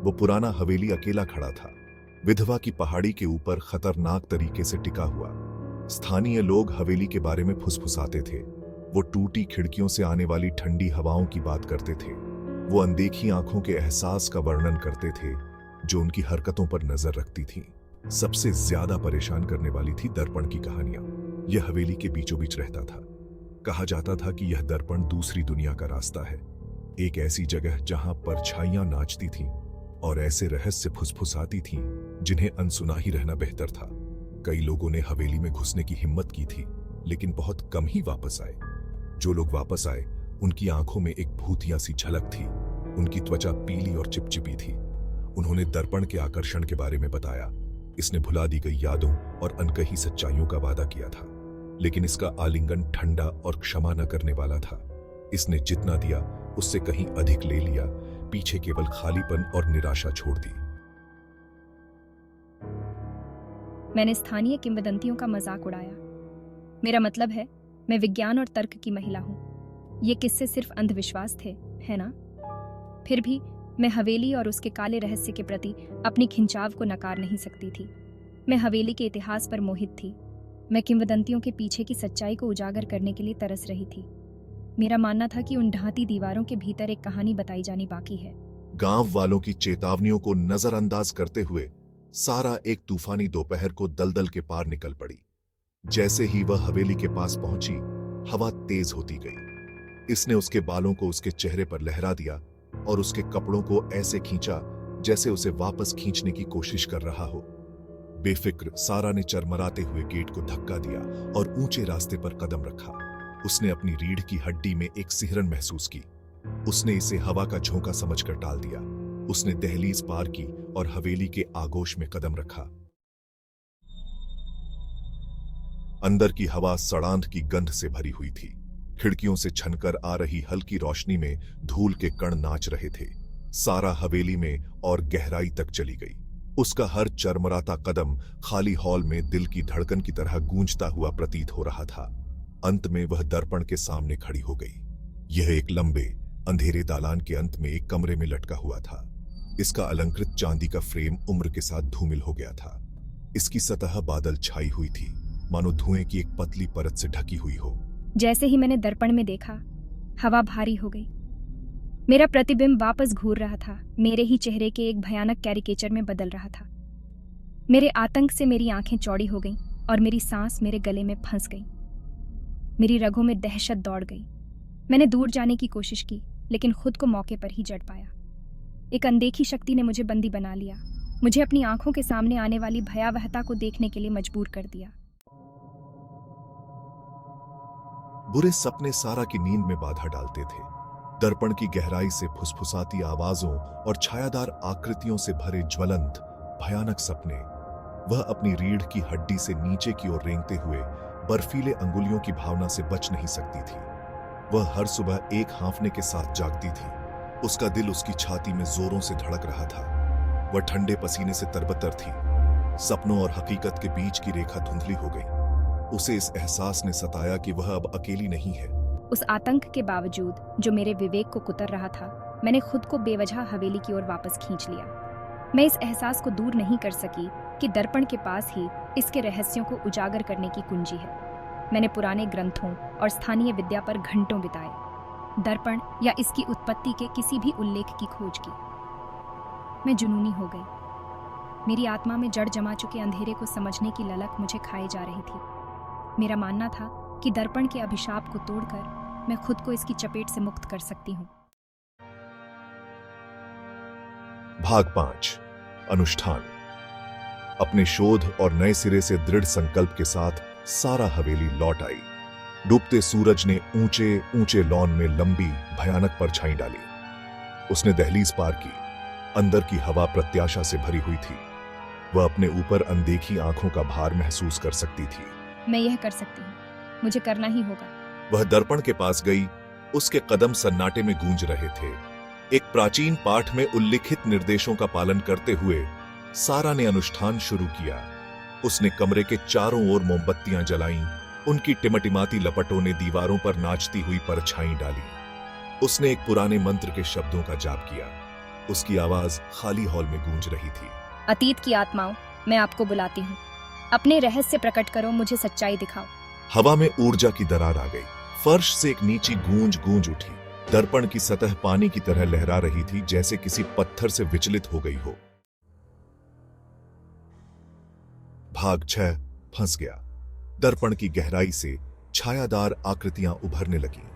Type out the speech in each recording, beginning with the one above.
वो पुराना हवेली अकेला खड़ा था, विधवा की पहाड़ी के ऊपर खतरनाक तरीके से टिका हुआ। स्थानीय लोग हवेली के बारे में फुसफुसाते थे। वो टूटी खिड़कियों से आने वाली ठंडी हवाओं की बात करते थे। वो अनदेखी आंखों के एहसास का वर्णन करते थे जो उनकी हरकतों पर नजर रखती थी। सबसे ज्यादा परेशान करने वाली थी दर्पण की कहानियां। यह हवेली के बीचों बीच रहता था। कहा जाता था कि यह दर्पण दूसरी दुनिया का रास्ता है, एक ऐसी जगह जहां परछाइयां नाचती थीं और ऐसे रहस्य फुसफुसाती थीं जिन्हें अनसुना ही रहना बेहतर था। कई लोगों ने हवेली में घुसने की हिम्मत की थी, लेकिन बहुत कम ही वापस आए। जो लोग वापस आए उनकी आंखों में एक भूतिया सी झलक थी। उनकी त्वचा पीली और चिपचिपी थी। उन्होंने दर्पण के आकर्षण के बारे में बताया। इसने भुला दी गई यादों और अनकही सच्चाइयों का वादा किया था, लेकिन इसका आलिंगन ठंडा और क्षमा न करने वाला था। इसने जितना दिया उससे कहीं अधिक ले लिया, पीछे केवल खालीपन और निराशा छोड़ दी। मैंने स्थानीय किंवदंतियों का मजाक उड़ाया। मेरा मतलब है, मैं विज्ञान और तर्क की महिला हूं। ये किस्से सिर्फ अंधविश्वास थे, है ना? फिर भी मैं हवेली और उसके काले रहस्य के प्रति अपनी खिंचाव को नकार नहीं सकती थी। मैं हवेली के इतिहास पर मोहित थी। मैं किंवदंतियों के पीछे की सच्चाई को उजागर करने के लिए तरस रही थी। मेरा मानना था कि उन ढांती दीवारों के भीतर एक कहानी बताई जानी बाकी है। गांव वालों की चेतावनियों को नजरअंदाज करते हुए सारा एक तूफानी दोपहर को दलदल के पार निकल पड़ी। जैसे ही वह हवेली के पास पहुंची, हवा तेज होती गई। इसने उसके बालों को उसके चेहरे पर लहरा दिया और उसके कपड़ों को ऐसे खींचा जैसे उसे वापस खींचने की कोशिश कर रहा हो। बेफिक्र सारा ने चरमराते हुए गेट को धक्का दिया और ऊंचे रास्ते पर कदम रखा। उसने अपनी रीढ़ की हड्डी में एक सिहरन महसूस की। उसने इसे हवा का झोंका समझकर टाल दिया। उसने दहलीज पार की और हवेली के आगोश में कदम रखा। अंदर की हवा सड़ांध की गंध से भरी हुई थी। खिड़कियों से छनकर आ रही हल्की रोशनी में धूल के कण नाच रहे थे। सारा हवेली में और गहराई तक चली गई। उसका हर चरमराता कदम खाली हॉल में दिल की धड़कन की तरह गूंजता हुआ प्रतीत हो रहा था। अंत में वह दर्पण के सामने खड़ी हो गई। यह एक लंबे अंधेरे दालान के अंत में एक कमरे में लटका हुआ था। इसका अलंकृत चांदी का फ्रेम उम्र के साथ धूमिल हो गया था। इसकी सतह बादल छाई हुई थी, मानो धुएं की एक पतली परत से ढकी हुई हो। जैसे ही मैंने दर्पण में देखा, हवा भारी हो गई। मेरा प्रतिबिंब वापस घूर रहा था, मेरे ही चेहरे के एक भयानक कैरिकेचर में बदल रहा था। मेरे आतंक से मेरी आंखें चौड़ी हो गईं और मेरी सांस मेरे गले में फंस गई। मेरी रगों में दहशत दौड़ गई। मैंने दूर जाने की कोशिश की, लेकिन खुद को मौके पर ही जड़ पाया। एक अनदेखी शक्ति ने मुझे बंदी बना लिया, मुझे अपनी आंखों के सामने आने वाली भयावहता को देखने के लिए मजबूर कर दिया। बुरे सपने सारा की नींद में बाधा डालते थे। दर्पण की गहराई से फुसफुसाती आवाजों और छायादार आकृतियों से भरे ज्वलंत भयानक सपने। वह अपनी रीढ़ की हड्डी से नीचे की ओर रेंगते हुए बर्फीले अंगुलियों की भावना से बच नहीं सकती थी। वह हर सुबह एक हांफने के साथ जागती थी। उसका दिल उसकी छाती में जोरों से धड़क रहा था। वह ठंडे पसीने से तरबतर थी। सपनों और हकीकत के बीच की रेखा धुंधली हो गई। उसे इस एहसास ने सताया कि वह अब अकेली नहीं है। उस आतंक के बावजूद जो मेरे विवेक को कुतर रहा था, मैंने खुद को बेवजह हवेली की ओर वापस खींच लिया। मैं इस एहसास को दूर नहीं कर सकी कि दर्पण के पास ही इसके रहस्यों को उजागर करने की कुंजी है। मैंने पुराने ग्रंथों और स्थानीय विद्या पर घंटों बिताए, दर्पण या इसकी उत्पत्ति के किसी भी उल्लेख की खोज की। मैं जुनूनी हो गई। मेरी आत्मा में जड़ जमा चुके अंधेरे को समझने की ललक मुझे खाए जा रही थी। मेरा मानना था कि दर्पण के अभिशाप को तोड़कर मैं खुद को इसकी चपेट से मुक्त कर सकती हूँ। भाग 5 अनुष्ठान। अपने शोध और नए सिरे से दृढ़ संकल्प के साथ सारा हवेली लौट आई। डूबते सूरज ने ऊंचे ऊंचे लॉन में लंबी भयानक परछाई डाली। उसने दहलीज पार की। अंदर की हवा प्रत्याशा से भरी हुई थी। वह अपने ऊपर अनदेखी आंखों का भार महसूस कर सकती थी। मैं यह कर सकती हूँ, मुझे करना ही होगा। वह दर्पण के पास गई। उसके कदम सन्नाटे में गूंज रहे थे। एक प्राचीन पाठ में उल्लिखित निर्देशों का पालन करते हुए सारा ने अनुष्ठान शुरू किया। उसने कमरे के चारों ओर मोमबत्तियां जलाईं। उनकी टिमटिमाती लपटों ने दीवारों पर नाचती हुई परछाई डाली। उसने एक पुराने मंत्र के शब्दों का जाप किया। उसकी आवाज खाली हॉल में गूंज रही थी। अतीत की आत्माओं, मैं आपको बुलाती हूँ। अपने रहस्य प्रकट करो, मुझे सच्चाई दिखाओ। हवा में ऊर्जा की दरार आ गई। फर्श से एक नीची गूंज गूंज उठी। दर्पण की सतह पानी की तरह लहरा रही थी, जैसे किसी पत्थर से विचलित हो गई हो। भाग 6 फंस गया। दर्पण की गहराई से छायादार आकृतियां उभरने लगीं।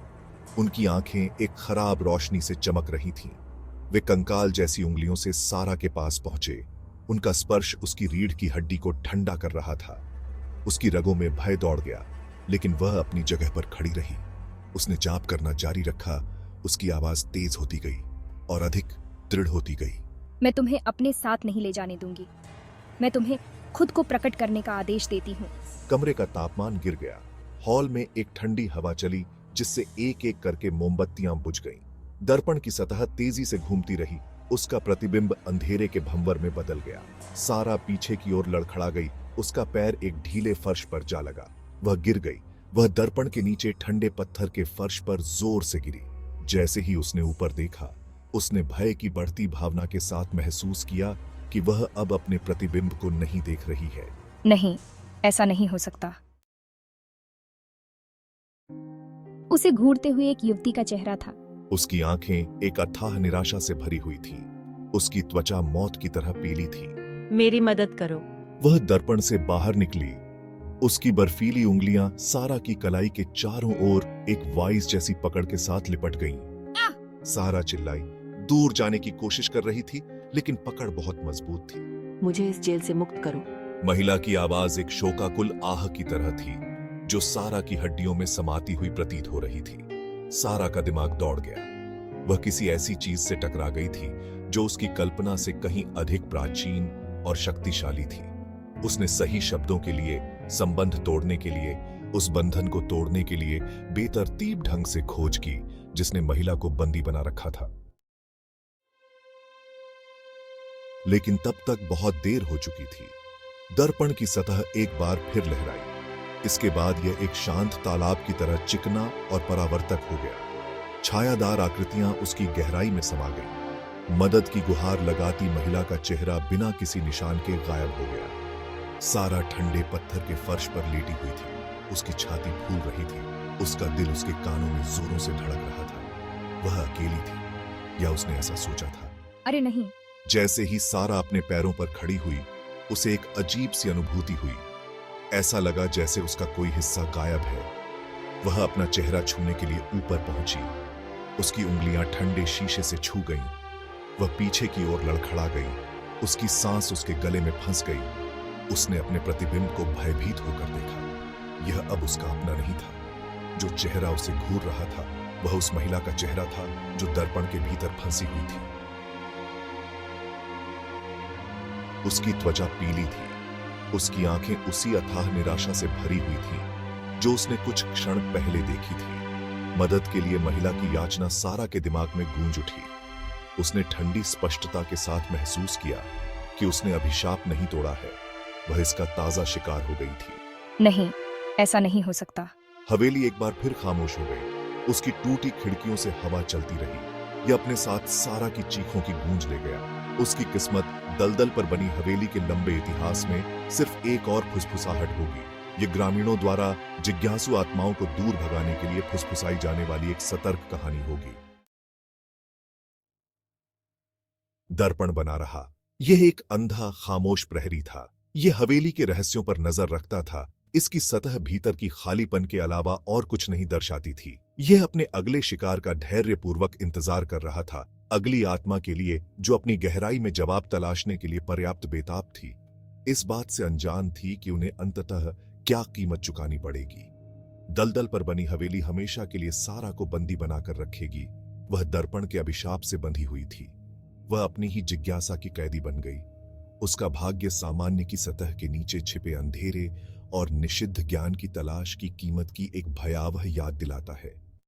उनकी आंखें एक खराब रोशनी से चमक रही थीं। वे कंकाल जैसी उंगलियों से सारा के पास पहुंचे। उनका स्पर्श उसकी रीढ़ की हड्डी को ठंडा कर रहा था। उसकी रगों में भय दौड़ गया, लेकिन वह अपनी जगह पर खड़ी रही। उसने जाप करना जारी रखा। उसकी आवाज तेज होती गई और अधिक दृढ़ होती गई। मैं तुम्हें अपने साथ नहीं ले जाने दूंगी। मैं तुम्हें खुद को प्रकट करने का आदेश देती हूँ। कमरे का तापमान गिर गया। हॉल में एक ठंडी हवा चली, जिससे एक एक करके मोमबत्तियां बुझ गईं। दर्पण की सतह तेजी से घूमती रही। उसका प्रतिबिंब अंधेरे के भंवर में बदल गया। सारा पीछे की ओर लड़खड़ा गई। उसका पैर एक ढीले फर्श पर जा लगा। वह गिर गई। वह दर्पण के नीचे ठंडे पत्थर के फर्श पर जोर से गिरी। जैसे ही उसने ऊपर देखा, उसने भय की बढ़ती भावना के साथ महसूस किया कि वह अब अपने प्रतिबिंब को नहीं देख रही है। नहीं, ऐसा नहीं हो सकता। उसे घूरते हुए एक युवती का चेहरा था। उसकी आंखें एक अथाह निराशा से भरी हुई थीं। उसकी त्वचा मौत की तरह पीली थी। मेरी मदद करो। वह दर्पण से बाहर निकली। उसकी बर्फीली उंगलियां सारा की कलाई के चारों ओर एक वाइस जैसी पकड़ के साथ लिपट गईं। सारा चिल्लाई, दूर जाने की कोशिश कर रही थी, लेकिन पकड़ बहुत मजबूत थी। मुझे इस जेल से मुक्त करो। महिला की आवाज एक शोकाकुल आह की तरह थी, जो सारा की हड्डियों में समाती हुई प्रतीत हो रही थी। सारा का दिमाग दौड़ गया। वह किसी ऐसी चीज से टकरा गई थी जो उसकी कल्पना से कहीं अधिक प्राचीन और शक्तिशाली थी। उसने सही शब्दों के लिए, संबंध तोड़ने के लिए, उस बंधन को तोड़ने के लिए बेतरतीब ढंग से खोज की जिसने महिला को बंदी बना रखा था। लेकिन तब तक बहुत देर हो चुकी थी। दर्पण की सतह एक बार फिर लहराई। इसके बाद यह एक शांत तालाब की तरह चिकना और परावर्तक हो गया। छायादार आकृतियां उसकी गहराई में समा गईं। मदद की गुहार लगाती महिला का चेहरा बिना किसी निशान के गायब हो गया। सारा ठंडे पत्थर के फर्श पर लेटी हुई थी। उसकी छाती फूल रही थी। उसका दिल उसके कानों में जोरों से धड़क रहा था। वह अकेली थी, या उसने ऐसा सोचा था। अरे नहीं। जैसे ही सारा अपने पैरों पर खड़ी हुई, उसे एक अजीब सी अनुभूति हुई। ऐसा लगा जैसे उसका कोई हिस्सा गायब है। वह अपना चेहरा छूने के लिए ऊपर पहुंची। उसकी उंगलियां ठंडे शीशे से छू गईं। वह पीछे की ओर लड़खड़ा गई। उसकी सांस उसके गले में फंस गई। उसने अपने प्रतिबिंब को भयभीत होकर देखा। यह अब उसका अपना नहीं था। जो चेहरा उसे घूर रहा था, वह उस महिला का चेहरा था जो दर्पण के भीतर फंसी हुई थी। उसकी त्वचा पीली थी। उसकी आंखें उसी अथाह निराशा से भरी हुई थीं, जो उसने कुछ क्षण पहले देखी थी। मदद के लिए महिला की याचना सारा के दिमाग में गूंज उठी। उसने ठंडी स्पष्टता के साथ महसूस किया कि उसने अभिशाप नहीं तोड़ा है, वह इसका ताजा शिकार हो गई थी। नहीं, ऐसा नहीं हो सकता। हवेली एक बार फिर खामोश हो गई। उसकी टूटी खिड़कियों से हवा चलती रही। यह अपने साथ सारा की चीखों की गूंज ले गया। उसकी किस्मत दलदल पर बनी हवेली के लंबे इतिहास में सिर्फ एक और फुसफुसाहट होगी। ये ग्रामीणों द्वारा जिज्ञासु आत्माओं को दूर भगाने के लिए फुसफुसाई जाने वाली एक सतर्क कहानी होगी। दर्पण बना रहा। यह एक अंधा खामोश प्रहरी था। यह हवेली के रहस्यों पर नजर रखता था। इसकी सतह भीतर की खालीपन के अलावा और कुछ नहीं दर्शाती थी। यह अपने अगले शिकार का धैर्यपूर्वक इंतजार कर रहा था, अगली आत्मा के लिए जो अपनी गहराई में जवाब तलाशने के लिए पर्याप्त बेताब थी। इस बात से अनजान थी कि उन्हें अंततः क्या कीमत चुकानी पड़ेगी। दलदल पर बनी हवेली हमेशा के लिए सारा को बंदी बनाकर रखेगी। वह दर्पण के अभिशाप से बंधी हुई थी। वह अपनी ही जिज्ञासा की कैदी बन गई। उसका भाग्य सामान्य की सतह के नीचे छिपे अंधेरे और निषिद्ध ज्ञान की तलाश की कीमत की एक भयावह याद दिलाता है।